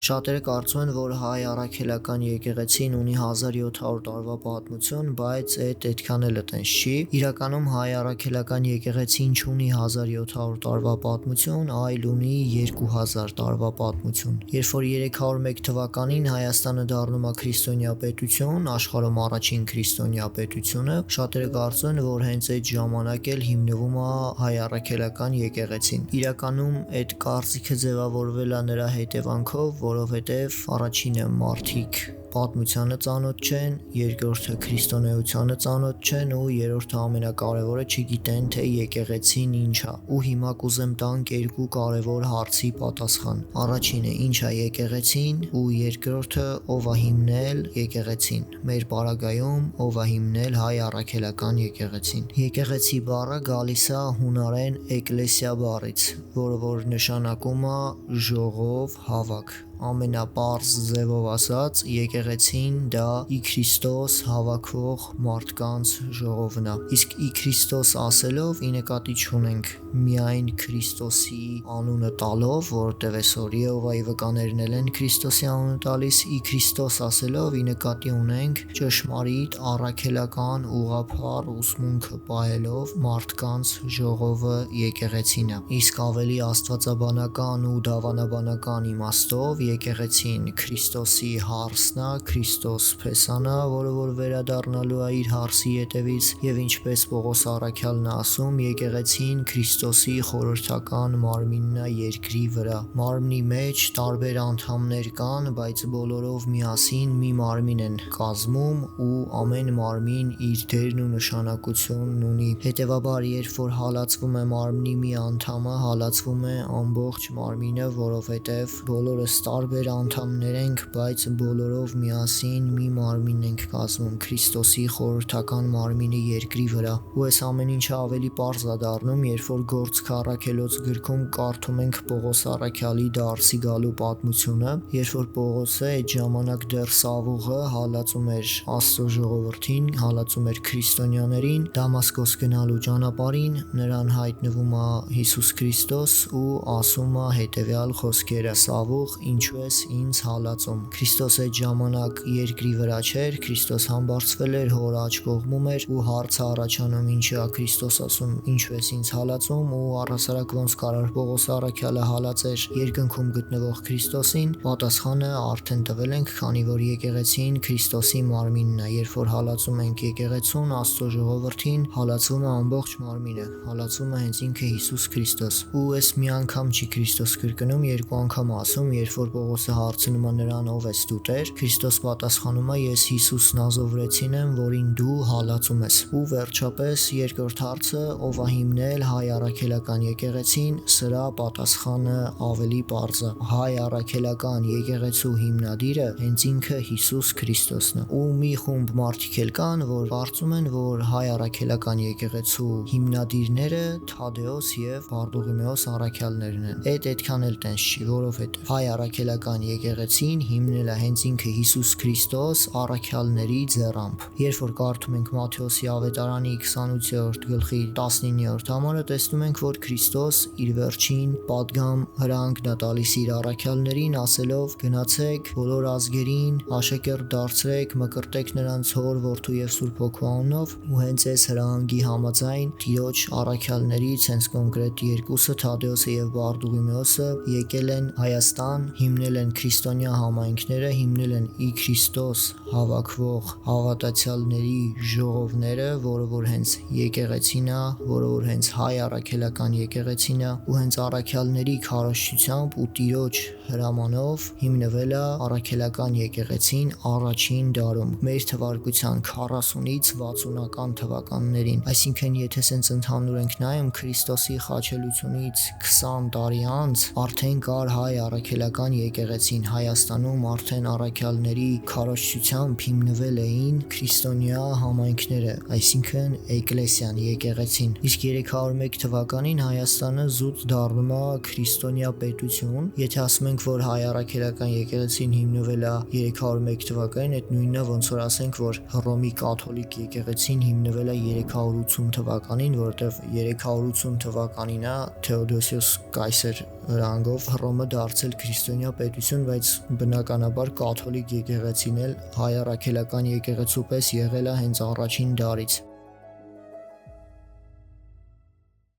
Շատերը կարծում են, որ հայ առաքելական եկեղեցին ունի 1700 տարվա պատմություն, բայց այդքան էլ այտենց չի։ Իրականում հայ առաքելական եկեղեցին չունի 1700 տարվա պատմություն, այլ ունի 2000 տարվա պատմություն։ Երբ որ 301 թվականին Հայաստանը դառնում է քրիստոնյա պետություն, աշխարհում առաջին քրիստոնյա պետությունը, շատերը կարծում են, որ հենց այդ ժամանակ էլ հիմնվում է հայ առաքելական եկեղեցին։ Իրականում այդ կարծիքը ձևավորվել է նրա հետևանքով, որովհետև առաջինը մարդիկ պատմությանը ծանոթ չեն, երկրորդը քրիստոնեությանը ծանոթ չեն ու երրորդը ամենակարևորը չգիտեն, թե եկեղեցին ինչ է։ Ու հիմա կուզեմ տանք երկու կարևոր հարցի պատասխան։ Առաջինը՝ ինչ է եկեղեցին, ու երկրորդը՝ ով է հիմնել եկեղեցին։ Մեր պարագայում ով է հիմնել հայ առաքելական եկեղեցին։ Եկեղեցի բառը գալիս է հունարեն էկլեսիա բառից, որը որ նշանակում է ժողով, հավաք։ Ամենապարզ ձևով ասած, եկեղեցին դա ի Քրիստոս հավաքվող մարդկանց ժողովն է։ Իսկ ի Քրիստոս ասելով ի նկատի չունենք միայն Քրիստոսի անունը տալով, որովհետև այսօր Եհովայի վկաներն են Քրիստոսի անունը տալիս, ի Քրիստոս ասելով ի նկատի ունենք ճշմարիտ առաքելական ուղղափառ ուսմունքը պահելով մարդկանց ժողովը եկեղեցին է։ Իսկ ավելի աստվածաբանական ու դավանաբանական իմաստով եկեղեցին Քրիստոսի հարսն է, Քրիստոս փեսան է, որը որ վերադառնալու է իր հարսի ետևից, եւ ինչպես Պողոս առաքյալն է ասում, եկեղեցին Քրիստոսի խորհրդական մարմինն է երկրի վրա։ Մարմնի մեջ տարբեր անդամներ կան, բայց բոլորով միասին մի մարմին են կազմում ու ամեն մարմին իր դերն ու նշանակությունն ունի։ Հետևաբար, երբ որ հալածվում է մարմնի մի անդամը, հալածվում է ամբողջ մարմինը, որովհետև բոլորս տարբեր անդամներ ենք, բայց բոլորով միասին մի մարմին ենք կազմում, Քրիստոսի խորհրդական մարմինը երկրի վրա։ Ու այս ամեն ինչը ավելի պարզ է դառնում, երբ որ Գործք առաքելոց գրքում կարդում ենք Պողոս առաքյալի դարսի գալու պատմությունը, երբ որ Պողոսը այդ ժամանակ դեռ Սավուղը հալածում էր Աստծո ժողովրդին, հալածում էր քրիստոնյաներին, Դամասկոս գնալու ճանապարհին նրան հայտնվում է Հիսուս Քրիստոս ու ասում է հետևյալ խոսքերը. Սավուղ, ինչու ես ինձ հալածում։ Քրիստոս այդ ժամանակ երկրի վրա չէր, Քրիստոս համբարձվել էր, հոր աջ կողմում էր ու հարցը առաջանում ինչի է Քրիստոս ասում ինչու ես ինձ հալածում, ու առհասարակ ոնց կարար Պողոս առաքյալը հալածեր երկնքում գտնվող Քրիստոսին, պատասխանը արդեն տվել ենք, քանի որ եկեղեցին Քրիստոսի մարմինն է։ Երբ որ հալածում ենք եկեղեցուն, Աստծո ժողովրդին, հալածվում է ամբողջ մարմինը, հալածվում է հենց ինքը Հիսուս Քրիստոս։ Ու այս մի անգամ չի Քրիստոս կրկնում, երկու անգամ ասում, երբ որ Պողոսը հարցնում է նրան ով ես դու Տեր, Քրիստոս պատասխանում է ես Հիսուս Նազովրեցին եմ, որին դու հալածում ես։ Ու վերջապես երկրորդ հարցը ով է հիմնել հայ առաքելական եկեղեցին, սրա պատասխանը ավելի պարզ է։ Հայ առաքելական եկեղեցու հիմնադիրը հենց ինքը Հիսուս Քրիստոսն է։ Ու մի խումբ մարդիկ էլ կան, որ կարծում են, որ հայ առաքելական եկեղեցու հիմնադիրները Թադեոս եւ Բարդուղիմեոս առաքյալներն են։ Այդքան էլ տենց չի, որովհետեւ հայ առաքելական եկեղեցին հիմնել է հենց ինքը Հիսուս Քրիստոս առաքյալների ձեռամբ։ Երբ որ կարդում ենք Մատթեոսի ավետարանի 28-րդ գլխի 19-րդ համարը, տեսնում ենք, որ Քրիստոս իր վերջին պատգամ հրանգն է տալիս իր առաքյալներին, ասելով. գնացեք բոլոր ազգերին, աշակերտ դարձրեք, մկրտեք նրանց Հոր, Որդու եւ Սուրբ Հոգու անունով, ու հենց այս հրահանգի համաձայն Տիրոջ առաքյալներից հենց կոնկրետ երկուսը, Թադեոսը եւ Բարդուղիմեոսը, եկել են Հայաստան, հիմնել են քրիստոնյա համայնքները, հիմնել են ի Քրիստոս հավաքվող հավատացյալների ժողովները, որը որ հենց եկեղեցին է, որը որ հենց հայ առաքելական եկեղեցին է, ու հենց առաքյալների քարոզչությամբ ու Տիրոջ հրամանով հիմնվել է առաքելական եկեղեցին առաջին դարում, մեր թվարկության 40-ից 60-ական թվականներին։ Այսինքն, եթե սենց ընդհանուր ենք նայում, Քրիստոսի խաչելությունից 20 տարի անց արդեն կար հայ առաքելական եկեղեցին Հայաստանում, արդեն առաքյալների քարոզչությամբ հիմնվել էին քրիստոնյա համայնքները, այսինքն էկլեսիան, եկեղեցին։ Իսկ 301 թվականին Հայաստանը զուտ դառնում է քրիստոնյա պետություն։ Եթե ասում ենք, որ հայ առաքելական եկեղեցին հիմնվել է 301 թվականին, այդ նույնն է ոնց որ ասենք, որ Հռոմի կաթոլիկ եկեղեցին հիմնվել է 380 թվականին, որովհետև 380 թվականին է Թեոդոսիոս կայսեր հրանգով Հռոմը դարձել քրիստոնյա պետություն, բայց բնականաբար կաթոլիկ եկեղեցին էլ հայ առաքելական եկեղեցու պես եղել է հենց առաջին դարից։